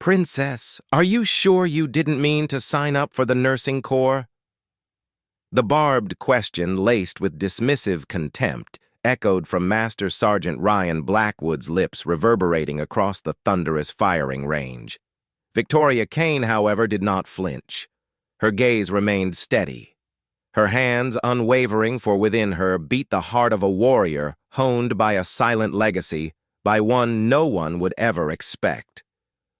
Princess, are you sure you didn't mean to sign up for the nursing corps? The barbed question, laced with dismissive contempt, echoed from Master Sergeant Ryan Blackwood's lips, reverberating across the thunderous firing range. Victoria Cain, however, did not flinch. Her gaze remained steady. Her hands, unwavering, for within her beat the heart of a warrior honed by a silent legacy, by one no one would ever expect.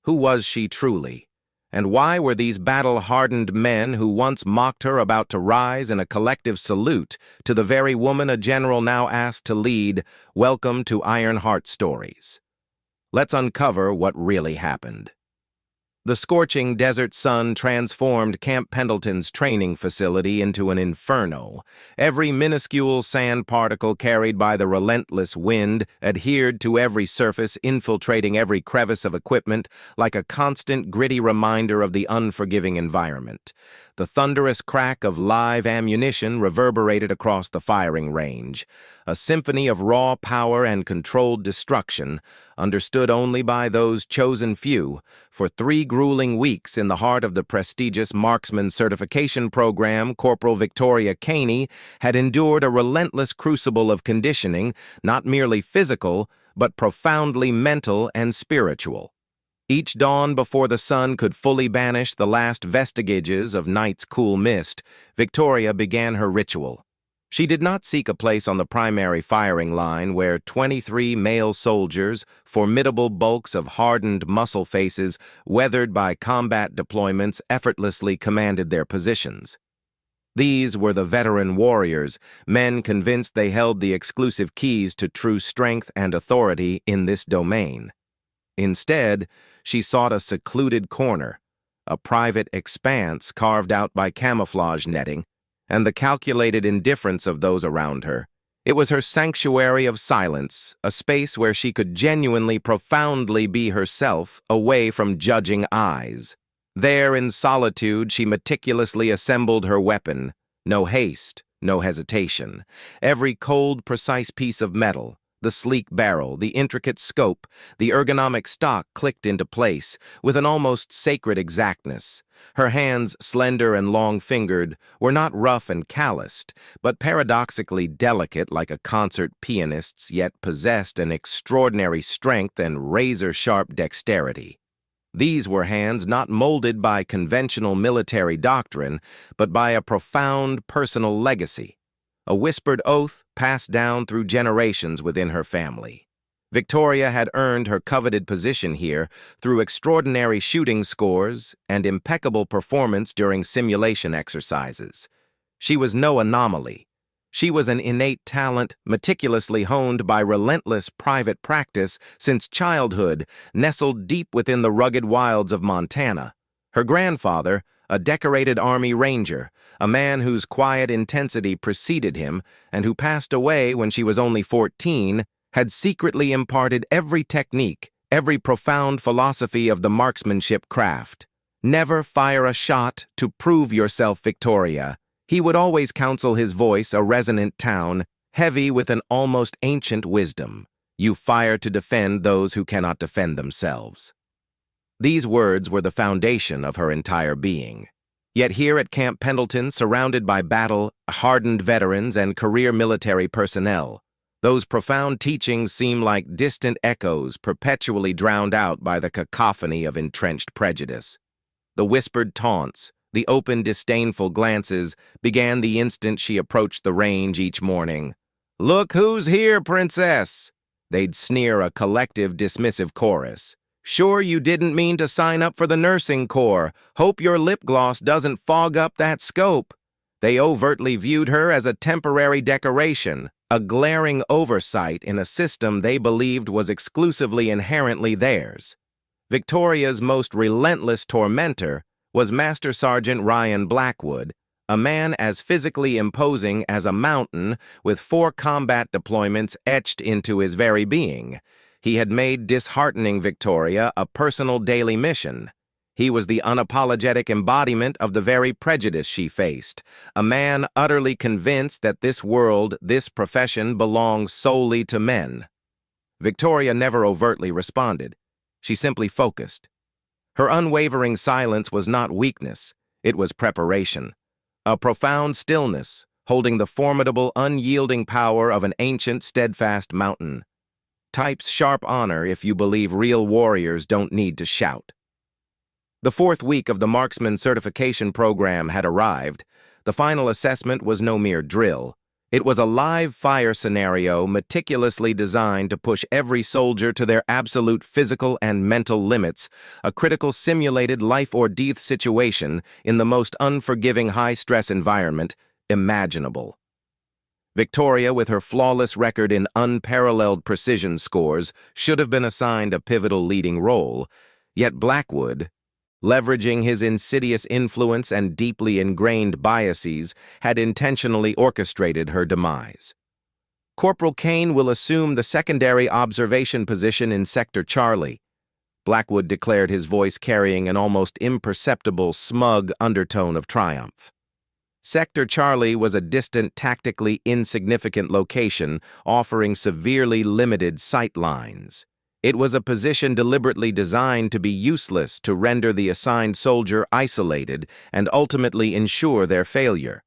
Who was she truly? And why were these battle-hardened men who once mocked her about to rise in a collective salute to the very woman a general now asked to lead? Welcome to Ironheart Stories. Let's uncover what really happened. The scorching desert sun transformed Camp Pendleton's training facility into an inferno. Every minuscule sand particle carried by the relentless wind adhered to every surface, infiltrating every crevice of equipment like a constant, gritty reminder of the unforgiving environment. The thunderous crack of live ammunition reverberated across the firing range, a symphony of raw power and controlled destruction, understood only by those chosen few. For 3 grueling weeks in the heart of the prestigious marksman certification program, Corporal Victoria Cain had endured a relentless crucible of conditioning, not merely physical, but profoundly mental and spiritual. Each dawn before the sun could fully banish the last vestiges of night's cool mist, Victoria began her ritual. She did not seek a place on the primary firing line where 23 male soldiers, formidable bulks of hardened muscle faces, weathered by combat deployments, effortlessly commanded their positions. These were the veteran warriors, men convinced they held the exclusive keys to true strength and authority in this domain. Instead, she sought a secluded corner, a private expanse carved out by camouflage netting, and the calculated indifference of those around her. It was her sanctuary of silence, a space where she could genuinely, profoundly be herself, away from judging eyes. There, in solitude, she meticulously assembled her weapon. No haste, no hesitation. Every cold, precise piece of metal, the sleek barrel, the intricate scope, the ergonomic stock clicked into place with an almost sacred exactness. Her hands, slender and long-fingered, were not rough and calloused, but paradoxically delicate like a concert pianist's, yet possessed an extraordinary strength and razor-sharp dexterity. These were hands not molded by conventional military doctrine, but by a profound personal legacy. A whispered oath passed down through generations within her family. Victoria had earned her coveted position here through extraordinary shooting scores and impeccable performance during simulation exercises. She was no anomaly. She was an innate talent meticulously honed by relentless private practice since childhood, nestled deep within the rugged wilds of Montana. Her grandfather, a decorated Army Ranger, a man whose quiet intensity preceded him and who passed away when she was only 14, had secretly imparted every technique, every profound philosophy of the marksmanship craft. Never fire a shot to prove yourself, Victoria. He would always counsel, his voice a resonant tone, heavy with an almost ancient wisdom. You fire to defend those who cannot defend themselves. These words were the foundation of her entire being. Yet here at Camp Pendleton, surrounded by battle-hardened veterans and career military personnel, those profound teachings seem like distant echoes perpetually drowned out by the cacophony of entrenched prejudice. The whispered taunts, the open disdainful glances began the instant she approached the range each morning. "Look who's here, princess!" They'd sneer a collective dismissive chorus. "Sure you didn't mean to sign up for the nursing corps. Hope your lip gloss doesn't fog up that scope." They overtly viewed her as a temporary decoration, a glaring oversight in a system they believed was exclusively inherently theirs. Victoria's most relentless tormentor was Master Sergeant Ryan Blackwood, a man as physically imposing as a mountain with 4 combat deployments etched into his very being. He had made disheartening Victoria a personal daily mission. He was the unapologetic embodiment of the very prejudice she faced, a man utterly convinced that this world, this profession, belongs solely to men. Victoria never overtly responded. She simply focused. Her unwavering silence was not weakness, it was preparation. A profound stillness, holding the formidable, unyielding power of an ancient, steadfast mountain. Types sharp honor if you believe real warriors don't need to shout. The fourth week of the marksman certification program had arrived. The final assessment was no mere drill. It was a live fire scenario meticulously designed to push every soldier to their absolute physical and mental limits, a critical simulated life-or-death situation in the most unforgiving high-stress environment imaginable. Victoria, with her flawless record in unparalleled precision scores, should have been assigned a pivotal leading role, yet Blackwood, leveraging his insidious influence and deeply ingrained biases, had intentionally orchestrated her demise. Corporal Cain will assume the secondary observation position in Sector Charlie, Blackwood declared, his voice carrying an almost imperceptible, smug undertone of triumph. Sector Charlie was a distant, tactically insignificant location offering severely limited sight lines. It was a position deliberately designed to be useless to render the assigned soldier isolated and ultimately ensure their failure.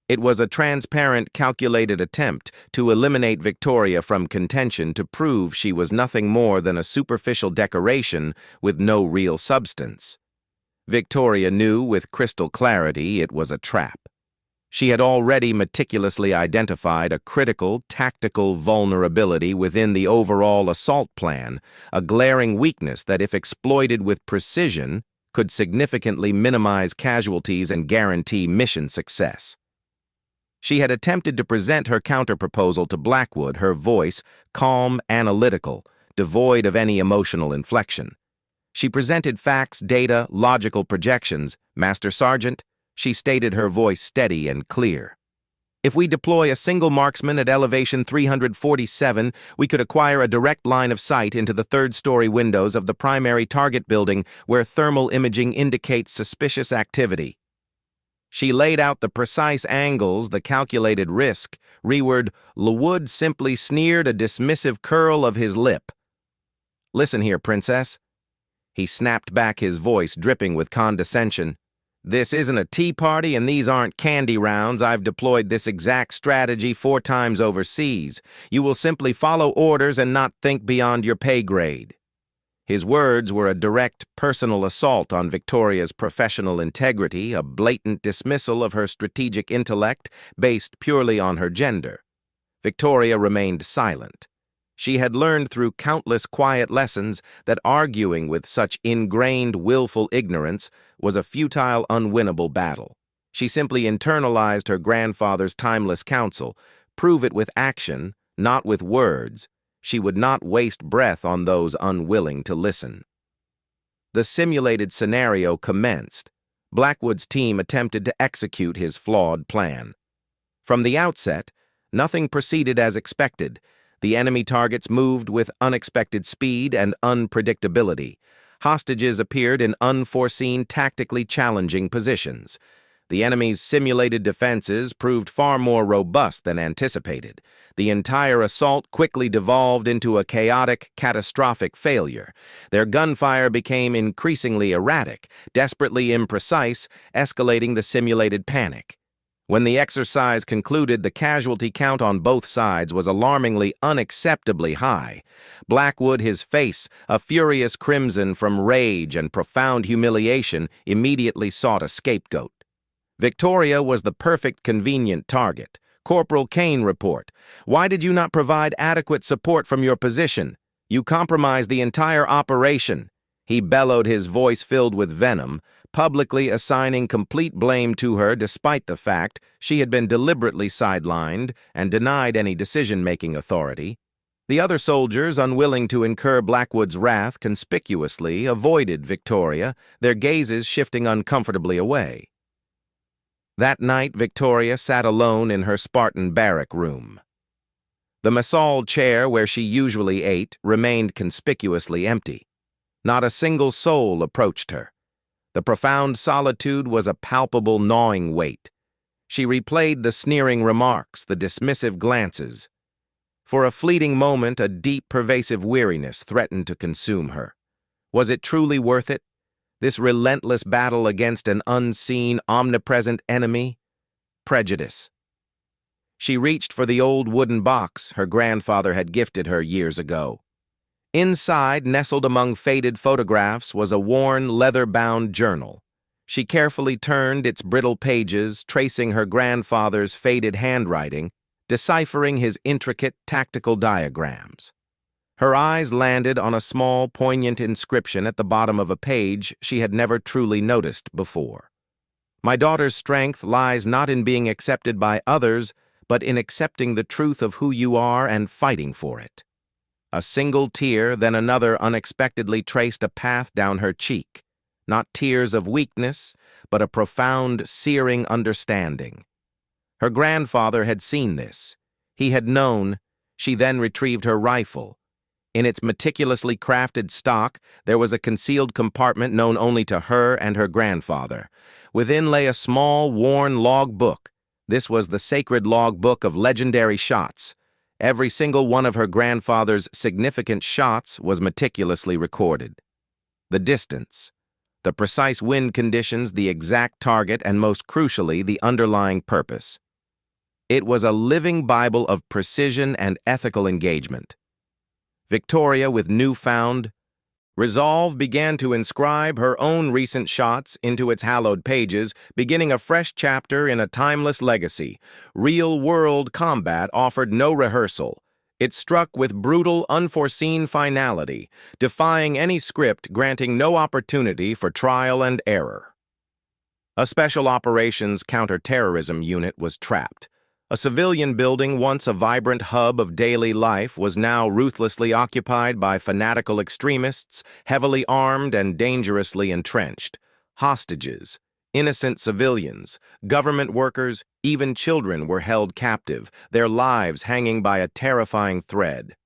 It was a transparent, calculated attempt to eliminate Victoria from contention to prove she was nothing more than a superficial decoration with no real substance. Victoria knew with crystal clarity it was a trap. She had already meticulously identified a critical, tactical vulnerability within the overall assault plan, a glaring weakness that, if exploited with precision, could significantly minimize casualties and guarantee mission success. She had attempted to present her counterproposal to Blackwood, her voice calm, analytical, devoid of any emotional inflection. She presented facts, data, logical projections. "Master Sergeant," she stated, her voice steady and clear. "If we deploy a single marksman at elevation 347, we could acquire a direct line of sight into the third-story windows of the primary target building where thermal imaging indicates suspicious activity." She laid out the precise angles, the calculated risk. Reward LeWood simply sneered a dismissive curl of his lip. "Listen here, Princess." He snapped back, his voice dripping with condescension. "This isn't a tea party and these aren't candy rounds. I've deployed this exact strategy 4 times overseas. You will simply follow orders and not think beyond your pay grade." His words were a direct, personal assault on Victoria's professional integrity, a blatant dismissal of her strategic intellect based purely on her gender. Victoria remained silent. She had learned through countless quiet lessons that arguing with such ingrained, willful ignorance was a futile, unwinnable battle. She simply internalized her grandfather's timeless counsel: prove it with action, not with words. She would not waste breath on those unwilling to listen. The simulated scenario commenced. Blackwood's team attempted to execute his flawed plan. From the outset, nothing proceeded as expected. The enemy targets moved with unexpected speed and unpredictability. Hostages appeared in unforeseen, tactically challenging positions. The enemy's simulated defenses proved far more robust than anticipated. The entire assault quickly devolved into a chaotic, catastrophic failure. Their gunfire became increasingly erratic, desperately imprecise, escalating the simulated panic. When the exercise concluded, the casualty count on both sides was alarmingly, unacceptably high. Blackwood, his face a furious crimson from rage and profound humiliation, immediately sought a scapegoat. Victoria was the perfect, convenient target. "Corporal Cain, report. Why did you not provide adequate support from your position? You compromised the entire operation." He bellowed, his voice filled with venom, publicly assigning complete blame to her despite the fact she had been deliberately sidelined and denied any decision-making authority. The other soldiers, unwilling to incur Blackwood's wrath, conspicuously avoided Victoria, their gazes shifting uncomfortably away. That night, Victoria sat alone in her Spartan barrack room. The Massal chair where she usually ate remained conspicuously empty. Not a single soul approached her. The profound solitude was a palpable, gnawing weight. She replayed the sneering remarks, the dismissive glances. For a fleeting moment, a deep, pervasive weariness threatened to consume her. Was it truly worth it? This relentless battle against an unseen, omnipresent enemy? Prejudice. She reached for the old wooden box her grandfather had gifted her years ago. Inside, nestled among faded photographs, was a worn, leather-bound journal. She carefully turned its brittle pages, tracing her grandfather's faded handwriting, deciphering his intricate tactical diagrams. Her eyes landed on a small, poignant inscription at the bottom of a page she had never truly noticed before. My daughter's strength lies not in being accepted by others, but in accepting the truth of who you are and fighting for it. A single tear, then another unexpectedly traced a path down her cheek. Not tears of weakness, but a profound, searing understanding. Her grandfather had seen this. He had known. She then retrieved her rifle. In its meticulously crafted stock, there was a concealed compartment known only to her and her grandfather. Within lay a small, worn log book. This was the sacred log book of legendary shots. Every single one of her grandfather's significant shots was meticulously recorded. The distance, the precise wind conditions, the exact target, and most crucially, the underlying purpose. It was a living Bible of precision and ethical engagement. Victoria, with newfound resolve, began to inscribe her own recent shots into its hallowed pages, beginning a fresh chapter in a timeless legacy. Real-world combat offered no rehearsal. It struck with brutal, unforeseen finality, defying any script, granting no opportunity for trial and error. A special operations counter-terrorism unit was trapped. A civilian building, once a vibrant hub of daily life, was now ruthlessly occupied by fanatical extremists, heavily armed and dangerously entrenched. Hostages, innocent civilians, government workers, even children were held captive, their lives hanging by a terrifying thread.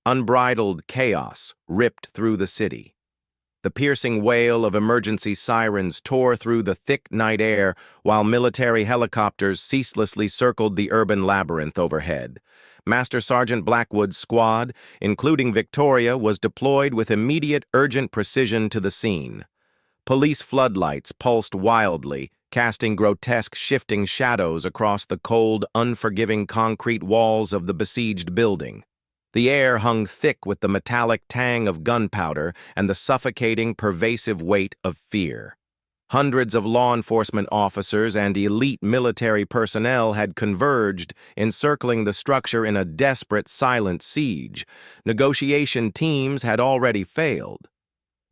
Unbridled chaos ripped through the city. The piercing wail of emergency sirens tore through the thick night air while military helicopters ceaselessly circled the urban labyrinth overhead. Master Sergeant Blackwood's squad, including Victoria, was deployed with immediate, urgent precision to the scene. Police floodlights pulsed wildly, casting grotesque, shifting shadows across the cold, unforgiving concrete walls of the besieged building. The air hung thick with the metallic tang of gunpowder and the suffocating, pervasive weight of fear. Hundreds of law enforcement officers and elite military personnel had converged, encircling the structure in a desperate, silent siege. Negotiation teams had already failed.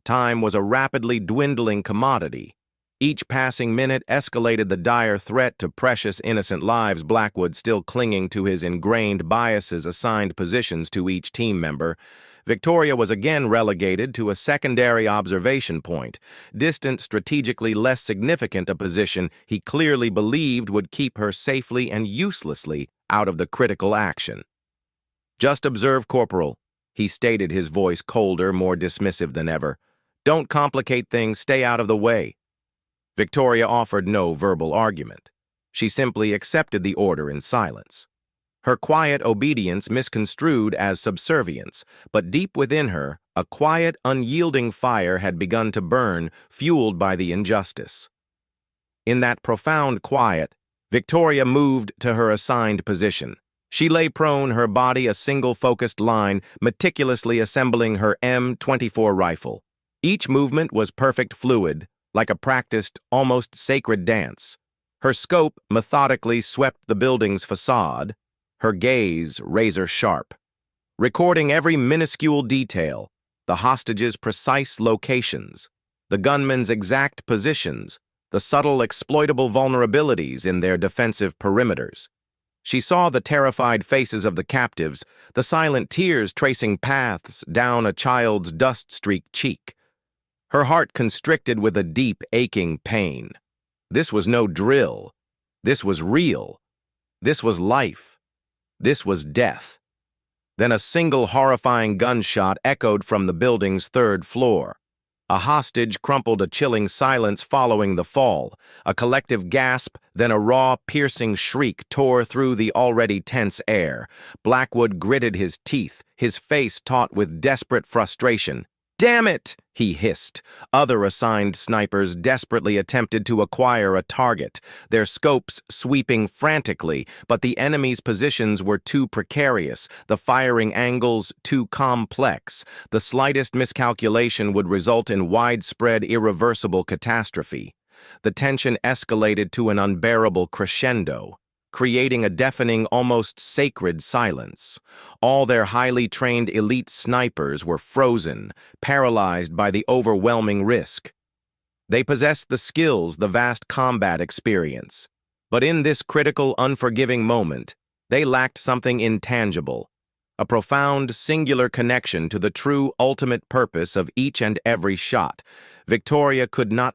Time was a rapidly dwindling commodity. Each passing minute escalated the dire threat to precious innocent lives, Blackwood still clinging to his ingrained biases assigned positions to each team member. Victoria was again relegated to a secondary observation point, distant, strategically less significant a position he clearly believed would keep her safely and uselessly out of the critical action. "Just observe, Corporal," he stated, his voice colder, more dismissive than ever. "Don't complicate things, stay out of the way." Victoria offered no verbal argument. She simply accepted the order in silence. Her quiet obedience misconstrued as subservience, but deep within her, a quiet, unyielding fire had begun to burn, fueled by the injustice. In that profound quiet, Victoria moved to her assigned position. She lay prone, her body a single focused line, meticulously assembling her M24 rifle. Each movement was perfect fluid, like a practiced, almost sacred dance. Her scope methodically swept the building's facade, her gaze razor-sharp, recording every minuscule detail, the hostages' precise locations, the gunmen's exact positions, the subtle exploitable vulnerabilities in their defensive perimeters. She saw the terrified faces of the captives, the silent tears tracing paths down a child's dust-streaked cheek. Her heart constricted with a deep, aching pain. This was no drill. This was real. This was life. This was death. Then a single horrifying gunshot echoed from the building's third floor. A hostage crumpled, a chilling silence following the fall. A collective gasp, then a raw, piercing shriek tore through the already tense air. Blackwood gritted his teeth, his face taut with desperate frustration. Damn it! He hissed. Other assigned snipers desperately attempted to acquire a target, their scopes sweeping frantically, but the enemy's positions were too precarious, the firing angles too complex. The slightest miscalculation would result in widespread, irreversible catastrophe. The tension escalated to an unbearable crescendo, creating a deafening, almost sacred silence. All their highly trained elite snipers were frozen, paralyzed by the overwhelming risk. They possessed the skills, the vast combat experience. But in this critical, unforgiving moment, they lacked something intangible, a profound, singular connection to the true, ultimate purpose of each and every shot. Victoria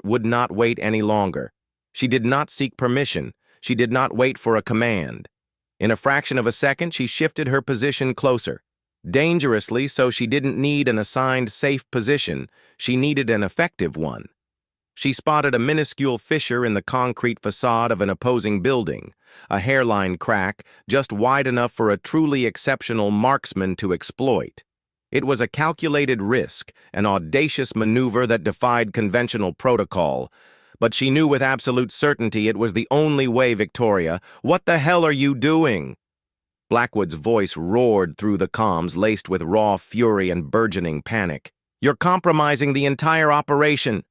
would not wait any longer. She did not seek permission. She did not wait for a command. In a fraction of a second, she shifted her position closer. Dangerously, so she didn't need an assigned safe position, she needed an effective one. She spotted a minuscule fissure in the concrete facade of an opposing building, a hairline crack just wide enough for a truly exceptional marksman to exploit. It was a calculated risk, an audacious maneuver that defied conventional protocol, but she knew with absolute certainty it was the only way. Victoria, what the hell are you doing? Blackwood's voice roared through the comms, laced with raw fury and burgeoning panic. You're compromising the entire operation.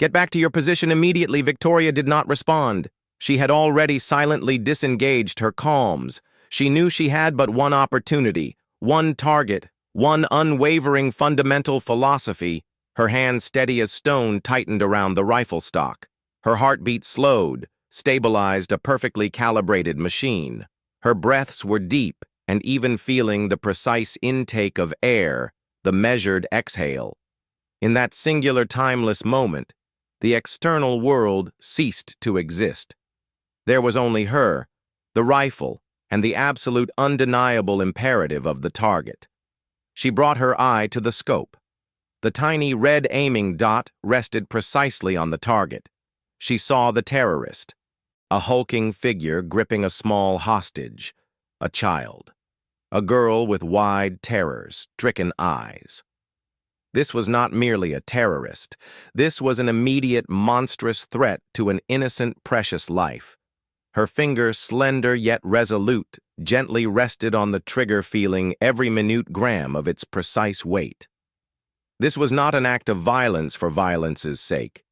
Get back to your position immediately. Victoria did not respond. She had already silently disengaged her comms. She knew she had but one opportunity, one target, one unwavering fundamental philosophy. Her hands, steady as stone, tightened around the rifle stock. Her heartbeat slowed, stabilized, a perfectly calibrated machine. Her breaths were deep, and even feeling the precise intake of air, the measured exhale. In that singular, timeless moment, the external world ceased to exist. There was only her, the rifle, and the absolute undeniable imperative of the target. She brought her eye to the scope. The tiny red aiming dot rested precisely on the target. She saw the terrorist, a hulking figure gripping a small hostage, a child, a girl with wide, terror-stricken eyes. This was not merely a terrorist. This was an immediate, monstrous threat to an innocent, precious life. Her finger, slender yet resolute, gently rested on the trigger, feeling every minute gram of its precise weight. This was not an act of violence for violence's sake.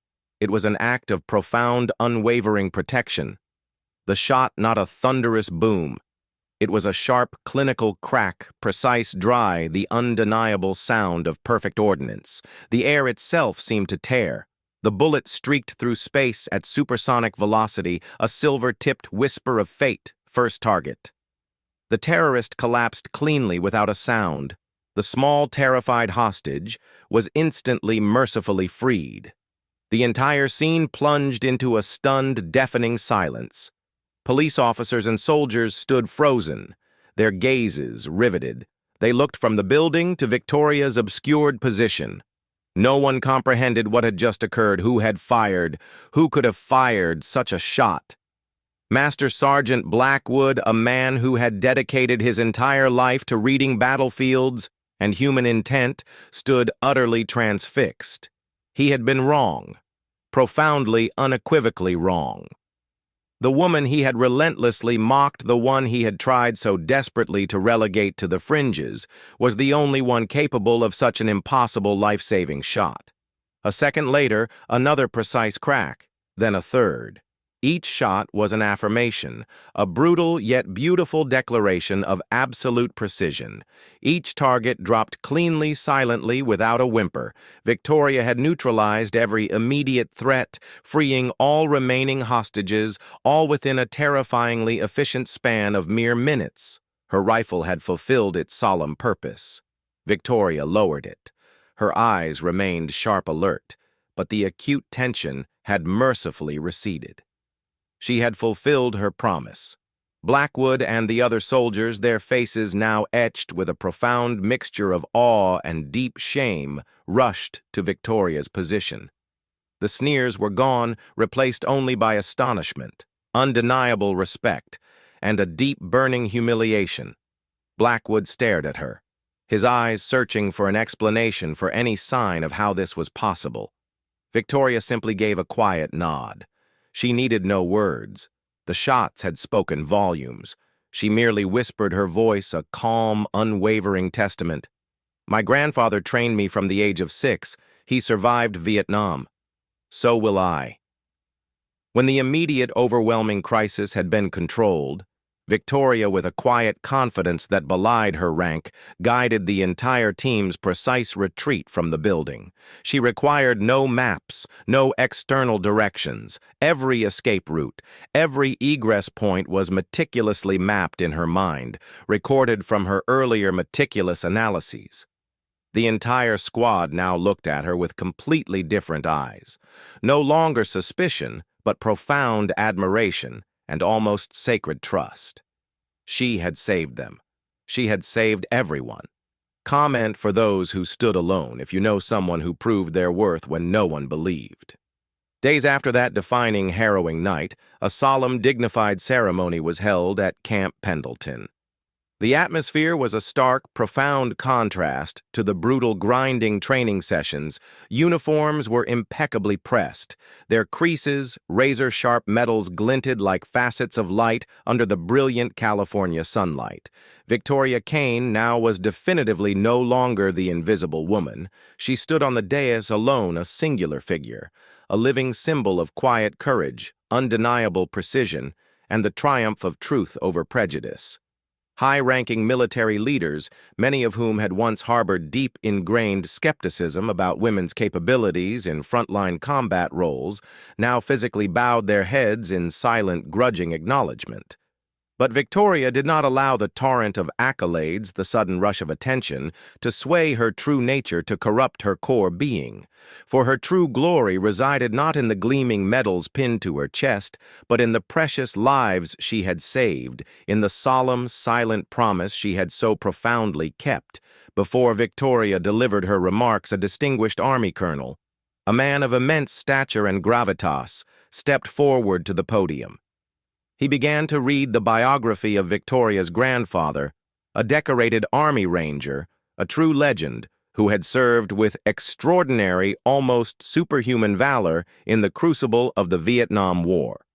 It was an act of profound, unwavering protection. The shot not a thunderous boom. It was a sharp, clinical crack, precise, dry, the undeniable sound of perfect ordnance. The air itself seemed to tear. The bullet streaked through space at supersonic velocity, a silver-tipped whisper of fate, first target. The terrorist collapsed cleanly without a sound. The small, terrified hostage was instantly, mercifully freed. The entire scene plunged into a stunned, deafening silence. Police officers and soldiers stood frozen, their gazes riveted. They looked from the building to Victoria's obscured position. No one comprehended what had just occurred, who had fired, who could have fired such a shot. Master Sergeant Blackwood, a man who had dedicated his entire life to reading battlefields and human intent, stood utterly transfixed. He had been wrong, profoundly, unequivocally wrong. The woman he had relentlessly mocked, the one he had tried so desperately to relegate to the fringes, was the only one capable of such an impossible life-saving shot. A second later, another precise crack, then a third. Each shot was an affirmation, a brutal yet beautiful declaration of absolute precision. Each target dropped cleanly, silently, without a whimper. Victoria had neutralized every immediate threat, freeing all remaining hostages, all within a terrifyingly efficient span of mere minutes. Her rifle had fulfilled its solemn purpose. Victoria lowered it. Her eyes remained sharp alert, but the acute tension had mercifully receded. She had fulfilled her promise. Blackwood and the other soldiers, their faces now etched with a profound mixture of awe and deep shame, rushed to Victoria's position. The sneers were gone, replaced only by astonishment, undeniable respect, and a deep, burning humiliation. Blackwood stared at her. his eyes searching for an explanation for any sign of how this was possible. Victoria simply gave a quiet nod. She needed no words. The shots had spoken volumes. She merely whispered, her voice a calm, unwavering testament. "My grandfather trained me from the age of 6. He survived Vietnam. So will I." When the immediate, overwhelming crisis had been controlled, Victoria, with a quiet confidence that belied her rank, guided the entire team's precise retreat from the building. She required no maps, no external directions. Every escape route, every egress point was meticulously mapped in her mind, recorded from her earlier meticulous analyses. The entire squad now looked at her with completely different eyes. No longer suspicion, but profound admiration and almost sacred trust. She had saved them. She had saved everyone. Comment for those who stood alone if you know someone who proved their worth when no one believed. Days after that defining, harrowing night, a solemn, dignified ceremony was held at Camp Pendleton. The atmosphere was a stark, profound contrast to the brutal, grinding training sessions. Uniforms were impeccably pressed. Their creases, razor-sharp metals glinted like facets of light under the brilliant California sunlight. Victoria Cain now was definitively no longer the invisible woman. She stood on the dais alone, a singular figure, a living symbol of quiet courage, undeniable precision, and the triumph of truth over prejudice. High-ranking military leaders, many of whom had once harbored deep ingrained skepticism about women's capabilities in frontline combat roles, now physically bowed their heads in silent, grudging acknowledgement. But Victoria did not allow the torrent of accolades, the sudden rush of attention, to sway her true nature to corrupt her core being. For her true glory resided not in the gleaming medals pinned to her chest, but in the precious lives she had saved, in the solemn, silent promise she had so profoundly kept. Before Victoria delivered her remarks, a distinguished army colonel, a man of immense stature and gravitas, stepped forward to the podium. He began to read the biography of Victoria's grandfather, a decorated army ranger, a true legend who had served with extraordinary, almost superhuman valor in the crucible of the Vietnam War.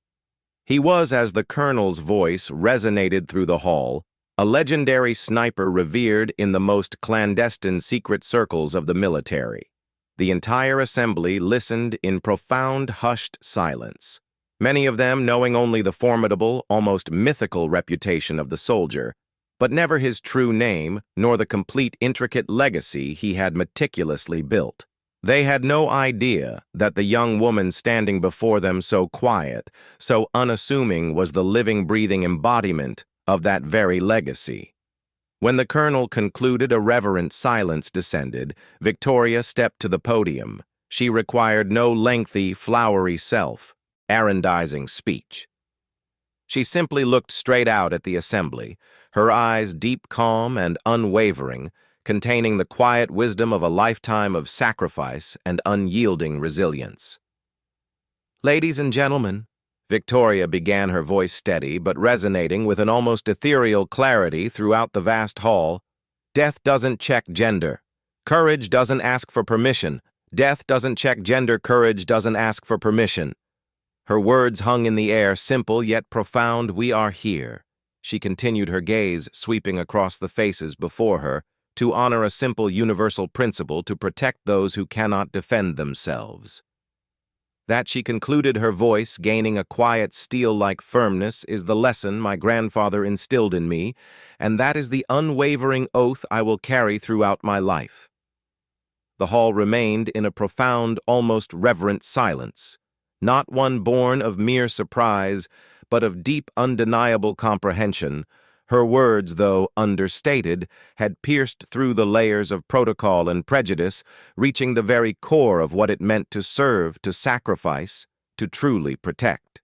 He was, as the colonel's voice resonated through the hall, a legendary sniper revered in the most clandestine secret circles of the military. The entire assembly listened in profound, hushed silence. Many of them knowing only the formidable, almost mythical reputation of the soldier, but never his true name nor the complete, intricate legacy he had meticulously built. They had no idea that the young woman standing before them, so quiet, so unassuming, was the living, breathing embodiment of that very legacy. When the colonel concluded, a reverent silence descended. Victoria stepped to the podium. She required no lengthy, flowery self-aggrandizing speech. She simply looked straight out at the assembly, her eyes deep, calm, and unwavering, containing the quiet wisdom of a lifetime of sacrifice and unyielding resilience. "Ladies and gentlemen," Victoria began, her voice steady but resonating with an almost ethereal clarity throughout the vast hall, "death doesn't check gender. Courage doesn't ask for permission. Death doesn't check gender. Courage doesn't ask for permission." Her words hung in the air, simple yet profound. "We are here," she continued, her gaze sweeping across the faces before her, "to honor a simple universal principle, to protect those who cannot defend themselves." That, she concluded, her voice gaining a quiet, steel-like firmness, is the lesson my grandfather instilled in me, and that is the unwavering oath I will carry throughout my life. The hall remained in a profound, almost reverent silence, not one born of mere surprise, but of deep, undeniable comprehension. Her words, though understated, had pierced through the layers of protocol and prejudice, reaching the very core of what it meant to serve, to sacrifice, to truly protect.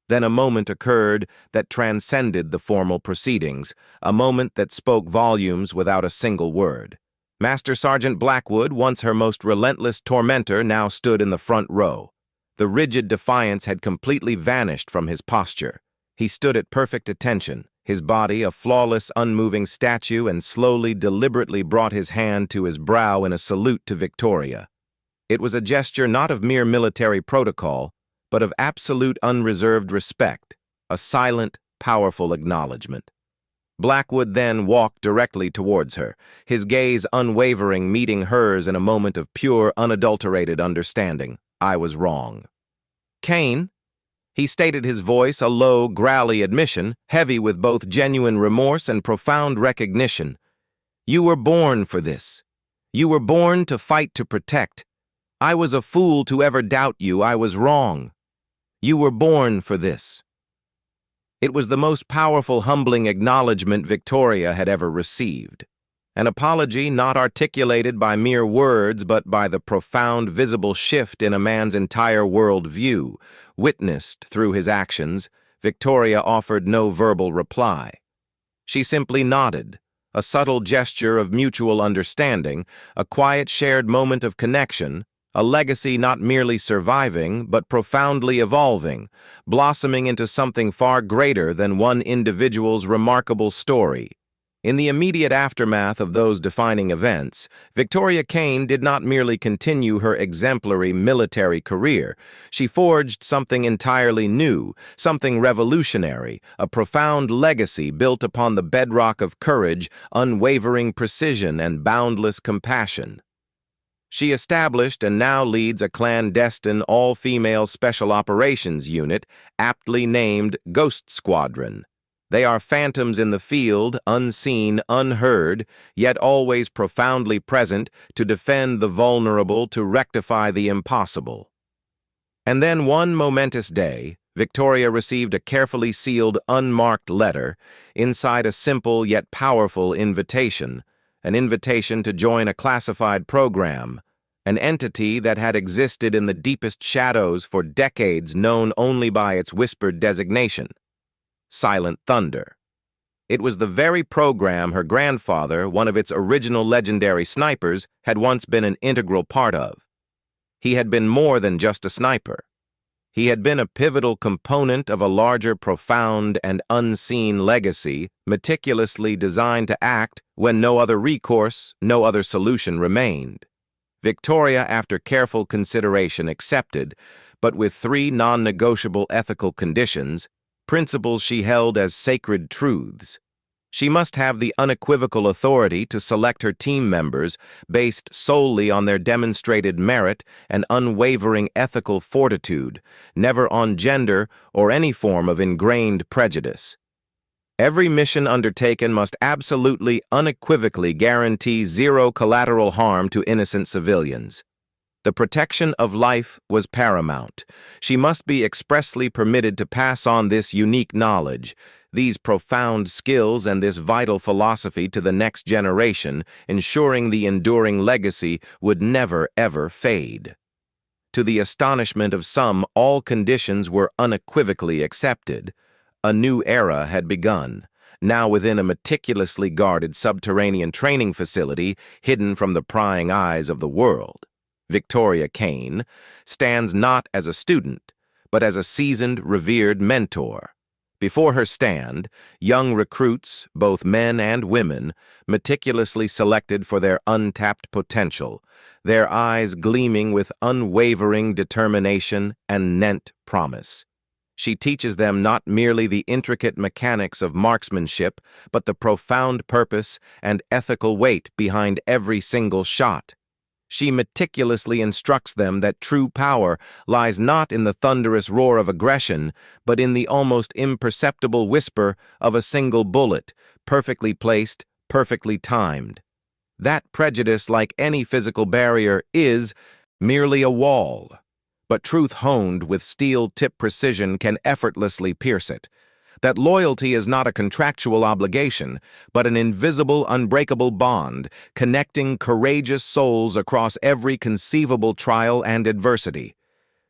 Then a moment occurred that transcended the formal proceedings, a moment that spoke volumes without a single word. Master Sergeant Blackwood, once her most relentless tormentor, now stood in the front row. The rigid defiance had completely vanished from his posture. He stood at perfect attention, his body a flawless, unmoving statue, and slowly, deliberately brought his hand to his brow in a salute to Victoria. It was a gesture not of mere military protocol, but of absolute unreserved respect, a silent, powerful acknowledgement. Blackwood then walked directly towards her, his gaze unwavering, meeting hers in a moment of pure, unadulterated understanding. "I was wrong." "Cain," he stated, his voice a low, growly admission, heavy with both genuine remorse and profound recognition. "You were born for this. You were born to fight, to protect. I was a fool to ever doubt you. I was wrong. You were born for this." It was the most powerful, humbling acknowledgement Victoria had ever received. An apology not articulated by mere words, but by the profound, visible shift in a man's entire world view, witnessed through his actions. Victoria offered no verbal reply. She simply nodded, a subtle gesture of mutual understanding, a quiet shared moment of connection, a legacy not merely surviving, but profoundly evolving, blossoming into something far greater than one individual's remarkable story. In the immediate aftermath of those defining events, Victoria Cain did not merely continue her exemplary military career. She forged something entirely new, something revolutionary, a profound legacy built upon the bedrock of courage, unwavering precision, and boundless compassion. She established and now leads a clandestine, all-female special operations unit, aptly named Ghost Squadron. They are phantoms in the field, unseen, unheard, yet always profoundly present to defend the vulnerable, to rectify the impossible. And then one momentous day, Victoria received a carefully sealed, unmarked letter, inside a simple yet powerful invitation, an invitation to join a classified program, an entity that had existed in the deepest shadows for decades, known only by its whispered designation, Silent Thunder. It was the very program her grandfather, one of its original legendary snipers, had once been an integral part of. He had been more than just a sniper. He had been a pivotal component of a larger, profound, and unseen legacy, meticulously designed to act when no other recourse, no other solution remained. Victoria, after careful consideration, accepted, but with three non-negotiable ethical conditions, principles she held as sacred truths. She must have the unequivocal authority to select her team members based solely on their demonstrated merit and unwavering ethical fortitude, never on gender or any form of ingrained prejudice. Every mission undertaken must absolutely, unequivocally guarantee zero collateral harm to innocent civilians. The protection of life was paramount. She must be expressly permitted to pass on this unique knowledge, these profound skills, and this vital philosophy to the next generation, ensuring the enduring legacy would never, ever fade. To the astonishment of some, all conditions were unequivocally accepted. A new era had begun, now within a meticulously guarded subterranean training facility hidden from the prying eyes of the world. Victoria Cain stands not as a student, but as a seasoned, revered mentor. Before her stand, young recruits, both men and women, meticulously selected for their untapped potential, their eyes gleaming with unwavering determination and nent promise. She teaches them not merely the intricate mechanics of marksmanship, but the profound purpose and ethical weight behind every single shot. She meticulously instructs them that true power lies not in the thunderous roar of aggression, but in the almost imperceptible whisper of a single bullet, perfectly placed, perfectly timed. That prejudice, like any physical barrier, is merely a wall. But truth honed with steel-tip precision can effortlessly pierce it. That loyalty is not a contractual obligation, but an invisible, unbreakable bond, connecting courageous souls across every conceivable trial and adversity.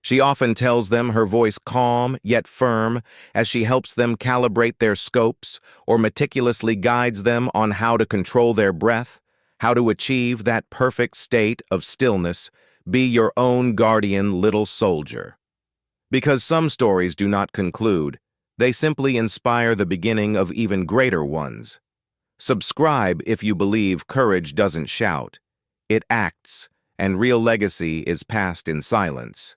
She often tells them, her voice calm yet firm, as she helps them calibrate their scopes, or meticulously guides them on how to control their breath, how to achieve that perfect state of stillness. Be your own guardian, little soldier. Because some stories do not conclude, They simply inspire the beginning of even greater ones. Subscribe if you believe courage doesn't shout. It acts, and real legacy is passed in silence.